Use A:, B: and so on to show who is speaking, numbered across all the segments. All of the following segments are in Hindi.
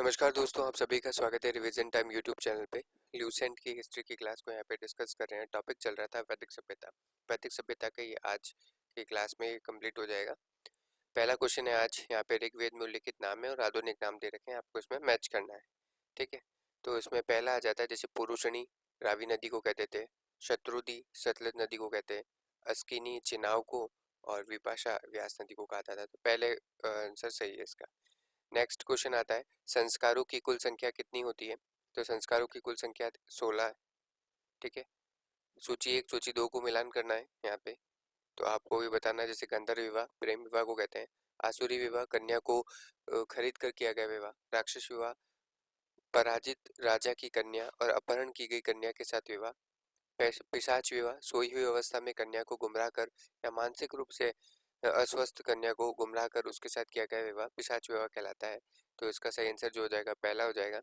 A: नमस्कार दोस्तों, आप सभी का स्वागत है रिवीजन टाइम यूट्यूब चैनल पे। ल्यूसेंट की हिस्ट्री की क्लास को यहाँ पे डिस्कस कर रहे हैं। टॉपिक चल रहा था वैदिक सभ्यता। वैदिक सभ्यता का ये आज की क्लास में कंप्लीट हो जाएगा। पहला क्वेश्चन है आज यहाँ पे ऋग्वेद में उल्लिखित नाम है और आधुनिक नाम दे रखे हैं, आपको इसमें मैच करना है। ठीक है, तो इसमें पहला आ जाता है जैसे पुरुषणी रावी नदी को कहते थे, शत्रुदी सतलज नदी को कहते हैं, अस्किनी चिनाव को और विपाशा व्यास नदी को कहा जाता है। तो पहले आंसर सही है इसका। नेक्स्ट क्वेश्चन आता है संस्कारों की कुल संख्या कितनी होती है। तो संस्कारों की कुल संख्या 16 है। ठीक है, सूची 1 सूची 2 को मिलान करना है यहाँ पे। तो आपको भी बताना है जैसे गंधर्व विवाह प्रेम विवाह को कहते हैं, आसुरी विवाह कन्या को खरीद कर किया गया विवाह, राक्षस विवाह पराजित राजा की कन्या और अपहरण की गई कन्या के साथ विवाह, पिशाच विवाह सोई हुई अवस्था में कन्या को गुमराह कर या मानसिक रूप से अस्वस्थ कन्या को गुमराह कर उसके साथ किया गया विवाह पिशाच विवाह कहलाता है। तो इसका सही आंसर जो हो जाएगा पहला हो जाएगा।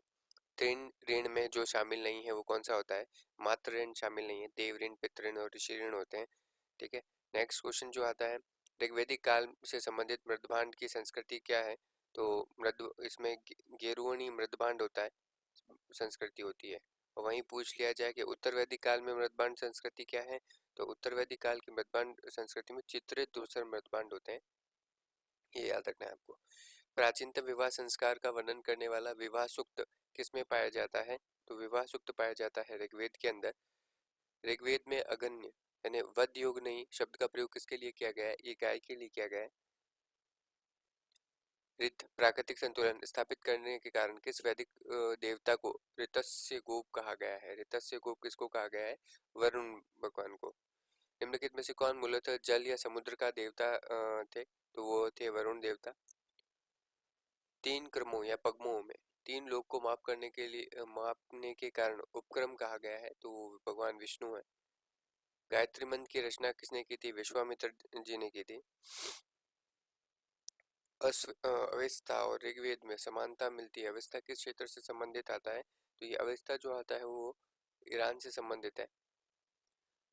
A: तीन ऋण में जो शामिल नहीं है वो कौन सा होता है। मातृ ऋण शामिल नहीं है, देव ऋण पितृ ऋण और ऋषि ऋण होते हैं। ठीक है, नेक्स्ट क्वेश्चन जो आता है ऋग्वैदिक काल से संबंधित मृदभांड की संस्कृति क्या है। तो मृद इसमें गेरुवणी मृदभांड होता है, संस्कृति होती है। और वहीं पूछ लिया जाए कि उत्तर वैदिक काल में मृदभांड संस्कृति क्या है। तो उत्तर वैदिक काल की मृदभांड संस्कृति में चित्रित दूसरे मृदभांड होते हैं, ये याद रखना है आपको। प्राचीनतम विवाह संस्कार का वर्णन करने वाला विवाह सूक्त किसमें पाया जाता है। तो विवाह सूक्त पाया जाता है ऋग्वेद के अंदर। ऋग्वेद में अगन्य यानी वध योग नहीं शब्द का प्रयोग किसके लिए किया गया है, ये गाय के लिए किया गया है। ऋत प्राकृतिक संतुलन स्थापित करने के कारण किस वैदिक देवता को ऋतस्य गोप कहा गया है। ऋतस्य गोप किसको कहा गया है, वरुण भगवान को। निम्नलिखित में से कौन मूलतः जल या समुद्र का देवता थे। तो वो थे वरुण देवता। तीन क्रमों या पगमों में तीन लोग को मापने के कारण उपक्रम कहा गया है। तो भगवान विष्णु है। गायत्री मंत्र की रचना किसने की थी, विश्वामित्र जी ने की थी। अवस्था और ऋग्वेद में समानता मिलती है, अवस्था किस क्षेत्र से संबंधित आता है। तो ये अवस्था जो आता है वो ईरान से संबंधित है।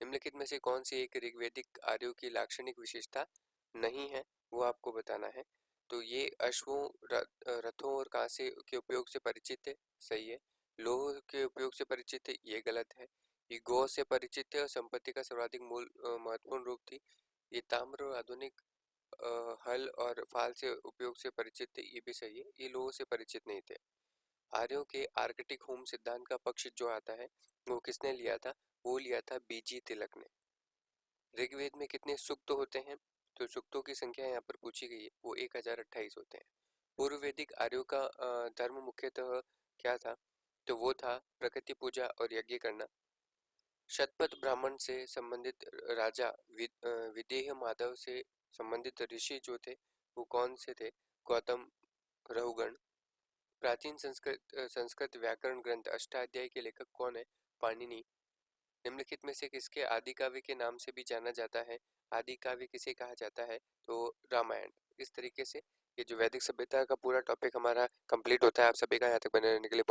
A: निम्नलिखित में से कौन सी एक ऋग्वैदिक आर्यों की लाक्षणिक विशेषता नहीं है, वो आपको बताना है। तो ये अश्वों रथों और कांसे के उपयोग से परिचित है, सही है। लोह के उपयोग से परिचित है, ये गलत है। ये गौ से परिचित है और संपत्ति का सर्वाधिक मूल महत्वपूर्ण रूप थी। ये ताम्र और आधुनिक हल और फाल से उपयोग से परिचित थे, ये भी सही है। ये लोगों से परिचित नहीं थे। आर्यों के आर्कटिक होम सिद्धांत का पक्ष जो आता है वो किसने लिया था, वो लिया था बीजी तिलक ने। ऋग्वेद में कितने सूक्त होते हैं। तो सूक्तों की संख्या यहाँ पर पूछी गई है, वो 1028 होते हैं। पूर्व वैदिक आर्यों का धर्म मुख्यतः क्या था। तो वो था प्रकृति पूजा और यज्ञ करना। शतपथ ब्राह्मण से संबंधित राजा विदेह माधव से संबंधित ऋषि जो थे वो कौन से थे, गौतम रहुगण। प्राचीन संस्कृत व्याकरण ग्रंथ अष्टाध्यायी के लेखक कौन है, पाणिनि। निम्नलिखित में से किसके आदि काव्य के नाम से भी जाना जाता है, आदि काव्य किसे कहा जाता है। तो रामायण। इस तरीके से ये जो वैदिक सभ्यता का पूरा टॉपिक हमारा कंप्लीट होता है। आप सभी का यहाँ तक बने रहने के लिए